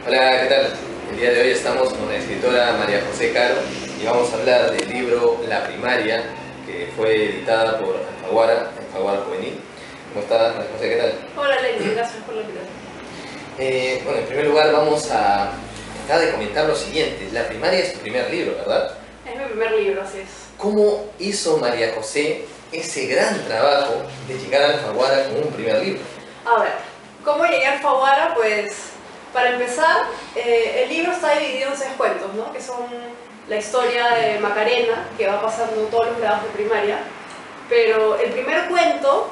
Hola, ¿qué tal? El día de hoy estamos con la escritora María José Caro y vamos a hablar del libro La Primaria, que fue editada por Alfaguara Juvenil. ¿Cómo estás, María José? ¿Qué tal? Hola Lenny, gracias por la invitación. Bueno, en primer lugar vamos a tratar de comentar lo siguiente. La Primaria es tu primer libro, ¿verdad? Es mi primer libro, así es. ¿Cómo hizo María José ese gran trabajo de llegar a Alfaguara con un primer libro? A ver, ¿cómo llegué a Alfaguara? Pues, para empezar, el libro está dividido en 6 cuentos, ¿no? Que son la historia de Macarena, que va pasando en todos los grados de primaria. Pero el primer cuento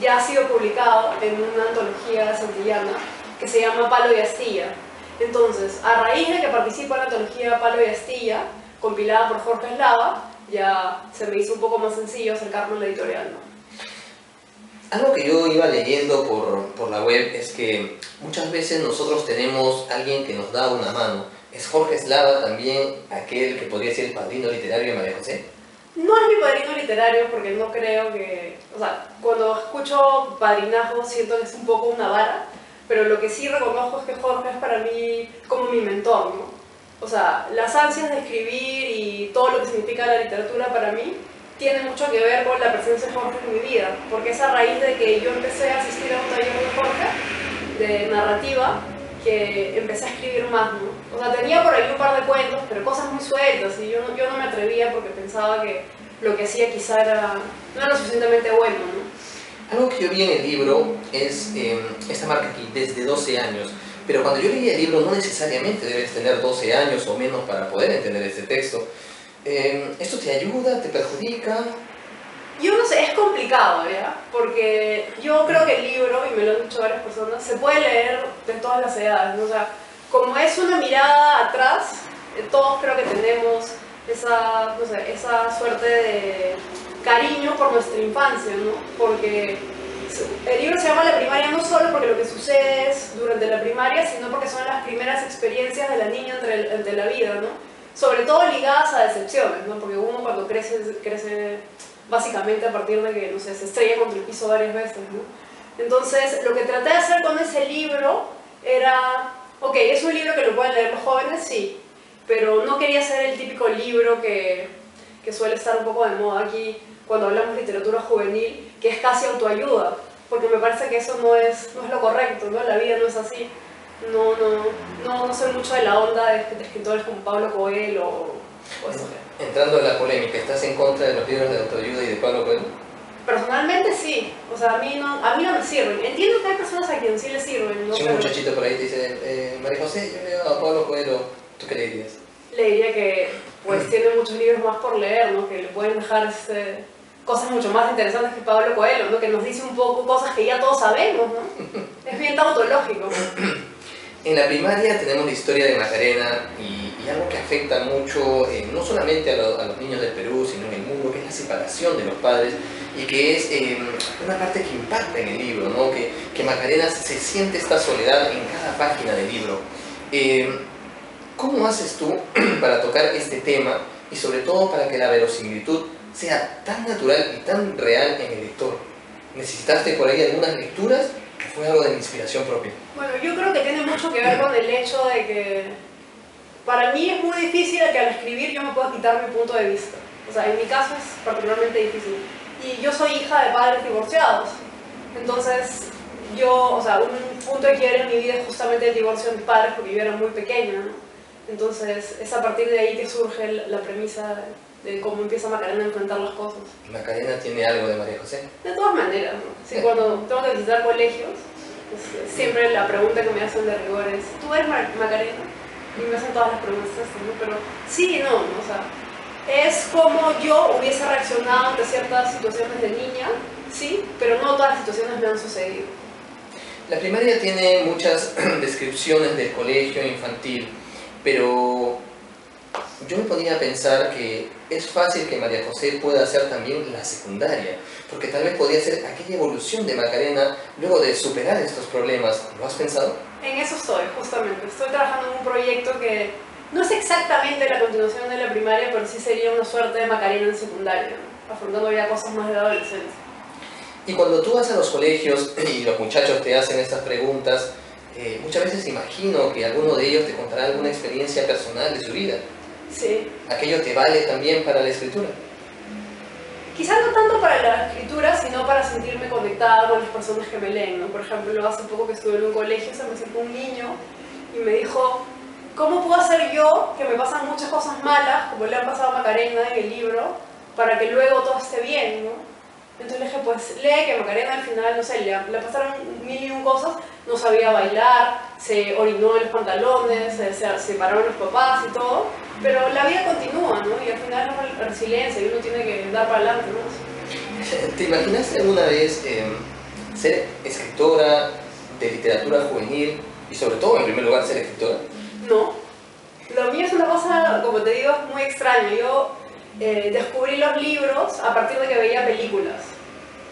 ya ha sido publicado en una antología santillana que se llama Palo y Astilla. Entonces, a raíz de que participo en la antología Palo y Astilla, compilada por Jorge Eslava, ya se me hizo un poco más sencillo acercarme a la editorial, ¿no? Algo que yo iba leyendo por la web es que muchas veces nosotros tenemos alguien que nos da una mano. ¿Es Jorge Eslava también aquel que podría ser el padrino literario de María José? No es mi padrino literario porque no creo que... O sea, cuando escucho padrinazgo siento que es un poco una vara, pero lo que sí reconozco es que Jorge es para mí como mi mentor, ¿no? O sea, las ansias de escribir y todo lo que significa la literatura para mí tiene mucho que ver con la presencia de Jorge en mi vida, porque es a raíz de que yo empecé a asistir a un taller de Jorge, de narrativa, que empecé a escribir más, ¿no? O sea, tenía por ahí un par de cuentos, pero cosas muy sueltas, y yo no me atrevía porque pensaba que lo que hacía quizá no era lo suficientemente bueno, ¿no? Algo que yo vi en el libro es esta marca aquí, desde 12 años. Pero cuando yo leí el libro no necesariamente debes tener 12 años o menos para poder entender este texto. ¿Esto te ayuda, te perjudica? Yo no sé, es complicado, ¿ya? Porque yo creo que el libro, y me lo han dicho varias personas, se puede leer de todas las edades, ¿no? O sea, como es una mirada atrás, todos creo que tenemos esa, no sé, esa suerte de cariño por nuestra infancia, ¿no? Porque el libro se llama La Primaria no solo porque lo que sucede es durante la primaria, sino porque son las primeras experiencias de la niña entre la vida, ¿no? Sobre todo ligadas a decepciones, ¿no? Porque uno cuando crece básicamente a partir de que, no sé, se estrella contra el piso varias veces, ¿no? Entonces, lo que traté de hacer con ese libro era, ok, es un libro que lo pueden leer los jóvenes, sí, pero no quería ser el típico libro que suele estar un poco de moda aquí cuando hablamos de literatura juvenil, que es casi autoayuda, porque me parece que eso no es lo correcto, ¿no? La vida no es así. No soy mucho de la onda de escritores como Pablo Coelho o eso. Entrando en la polémica, ¿estás en contra de los libros de autoayuda y de Pablo Coelho? Personalmente sí, o sea, a mí no me sirven. Entiendo que hay personas a quienes sí les sirven, ¿no? Si un muchachito por ahí te dice, María José, yo leo a Pablo Coelho, ¿tú qué le dirías? Le diría que pues tiene muchos libros más por leer, ¿no? Que le pueden dejar cosas mucho más interesantes que Pablo Coelho, ¿no? Que nos dice un poco cosas que ya todos sabemos, ¿no? Es bien tautológico. En la primaria tenemos la historia de Macarena y algo que afecta mucho, no solamente a los niños del Perú, sino en el mundo, que es la separación de los padres y que es una parte que impacta en el libro, ¿no? Que Macarena se siente esta soledad en cada página del libro. ¿Cómo haces tú para tocar este tema y sobre todo para que la verosimilitud sea tan natural y tan real en el lector? ¿Necesitaste por ahí algunas lecturas o fue algo de inspiración propia? Bueno, yo creo que tiene mucho que ver con el hecho de que para mí es muy difícil que al escribir yo me pueda quitar mi punto de vista. O sea, en mi caso es particularmente difícil. Y yo soy hija de padres divorciados. Entonces, o sea, un punto de quiebre en mi vida es justamente el divorcio de mis padres porque yo era muy pequeña, ¿no? Entonces, es a partir de ahí que surge la premisa de cómo empieza Macarena a enfrentar las cosas. ¿Macarena tiene algo de María José? De todas maneras, ¿no? Sí, cuando tengo que visitar colegios, pues, siempre la pregunta que me hacen de rigor es ¿tú eres Macarena? Y me hacen todas las preguntas, ¿no? Pero sí y no, ¿no? O sea, es como yo hubiese reaccionado ante ciertas situaciones de niña, sí, pero no todas las situaciones me han sucedido. La primaria tiene muchas descripciones del colegio infantil, pero yo me ponía a pensar que es fácil que María José pueda hacer también la secundaria, porque tal vez podría ser aquella evolución de Macarena luego de superar estos problemas. ¿Lo has pensado? En eso estoy, justamente. Estoy trabajando en un proyecto que no es exactamente la continuación de la primaria, pero sí sería una suerte de Macarena en secundaria, ¿no? Afrontando ya cosas más de la adolescencia. Y cuando tú vas a los colegios y los muchachos te hacen estas preguntas, muchas veces imagino que alguno de ellos te contará alguna experiencia personal de su vida. Sí. ¿Aquello te vale también para la escritura? Quizás no tanto para la escritura, sino para sentirme conectada con las personas que me leen, ¿no? Por ejemplo, hace poco que estuve en un colegio, se me acercó un niño y me dijo, ¿cómo puedo hacer yo, que me pasan muchas cosas malas, como le han pasado a Macarena en el libro, para que luego todo esté bien, ¿no? Entonces le dije, pues lee que Macarena al final, no sé, le pasaron mil y un cosas, no sabía bailar, se orinó en los pantalones, se separaron los papás y todo, pero la vida continúa, ¿no? Y al final es resiliencia y uno tiene que dar para adelante, ¿no? ¿Te imaginaste alguna vez ser escritora de literatura juvenil y sobre todo, en primer lugar, ser escritora? No. Lo mío es una cosa, como te digo, muy extraña. Yo descubrí los libros a partir de que veía películas.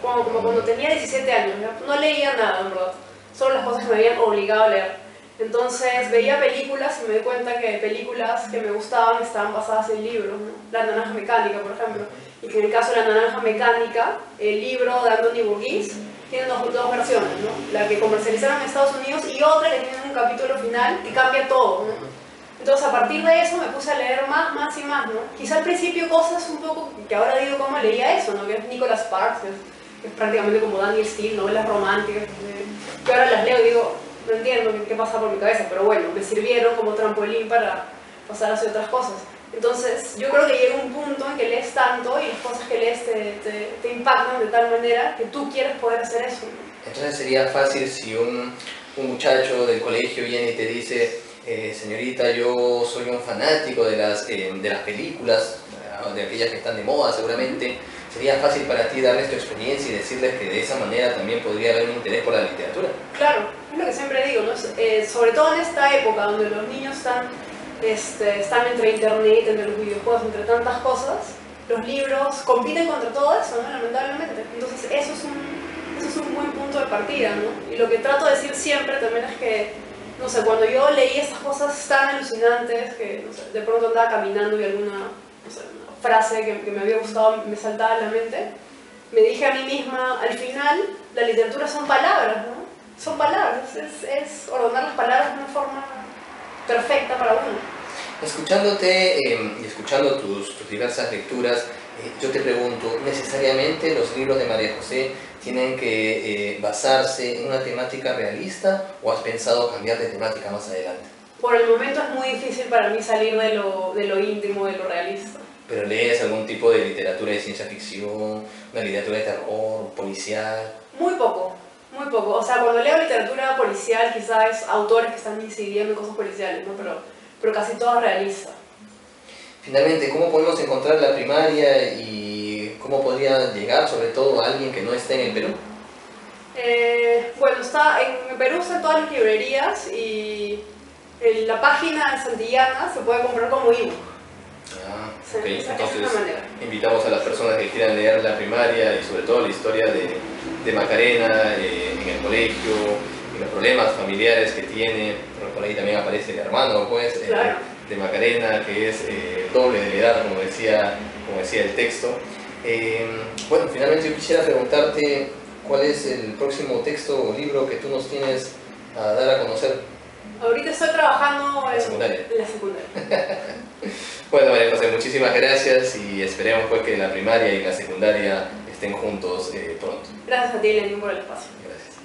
Como cuando tenía 17 años, no leía nada, en verdad. Solo las cosas que me habían obligado a leer. Entonces veía películas y me di cuenta que películas que me gustaban estaban basadas en libros, ¿no? La Naranja Mecánica, por ejemplo. Y que en el caso de La Naranja Mecánica, el libro de Anthony Burgess tiene dos versiones, ¿no? La que comercializaron en Estados Unidos y otra que tiene un capítulo final que cambia todo, ¿no? Entonces a partir de eso me puse a leer más y más, ¿no? Quizá al principio cosas un poco que ahora digo cómo leía eso, ¿no? Que es Nicholas Sparks, que es prácticamente como Daniel Steele, novelas románticas, que ahora las leo y digo, no entiendo qué pasa por mi cabeza, pero bueno, me sirvieron como trampolín para pasar hacia otras cosas. Entonces yo creo que llega un punto en que lees tanto y las cosas que lees te impactan de tal manera que tú quieres poder hacer eso, ¿no? Entonces sería fácil si un muchacho del colegio viene y te dice, señorita, yo soy un fanático de las películas, de aquellas que están de moda seguramente, sería fácil para ti darles tu experiencia y decirles que de esa manera también podría haber un interés por la literatura. Claro, es lo que siempre digo, ¿no? Sobre todo en esta época donde los niños están entre internet, entre los videojuegos, entre tantas cosas, los libros compiten contra todo eso, ¿no? Lamentablemente. Entonces eso es un buen punto de partida, ¿no? Y lo que trato de decir siempre también es que, no sé, cuando yo leí estas cosas tan alucinantes, que no sé, de pronto andaba caminando y alguna, no sé, una frase que me había gustado me saltaba a la mente, me dije a mí misma, al final la literatura son palabras, ¿no? Son palabras, es ordenar las palabras de una forma perfecta para uno. Escuchándote y escuchando tus diversas lecturas, yo te pregunto, ¿necesariamente los libros de María José tienen que basarse en una temática realista o has pensado cambiar de temática más adelante? Por el momento es muy difícil para mí salir de lo íntimo, de lo realista. ¿Pero lees algún tipo de literatura de ciencia ficción, una literatura de terror, policial? Muy poco, muy poco. O sea, cuando leo literatura policial quizás es autores que están incidiendo en cosas policiales, ¿no? Pero casi todo es realista. Finalmente, ¿cómo podemos encontrar la primaria y cómo podría llegar sobre todo a alguien que no esté en el Perú? Bueno, en Perú están todas las librerías y en la página de Santillana se puede comprar como ebook. Ah, ok. Esa Entonces es una manera. invitamos a las personas que quieran leer la primaria y sobre todo la historia de Macarena en el colegio y los problemas familiares que tiene. Por ahí también aparece el hermano, pues, Claro. de Macarena, que es doble de la edad, como decía el texto. Bueno, finalmente yo quisiera preguntarte cuál es el próximo texto o libro que tú nos tienes a dar a conocer. Ahorita estoy trabajando ¿La secundaria? en la secundaria. Bueno, María José, muchísimas gracias y esperemos pues que la primaria y la secundaria estén juntos pronto. Gracias a ti, Lenín, por el espacio. Gracias.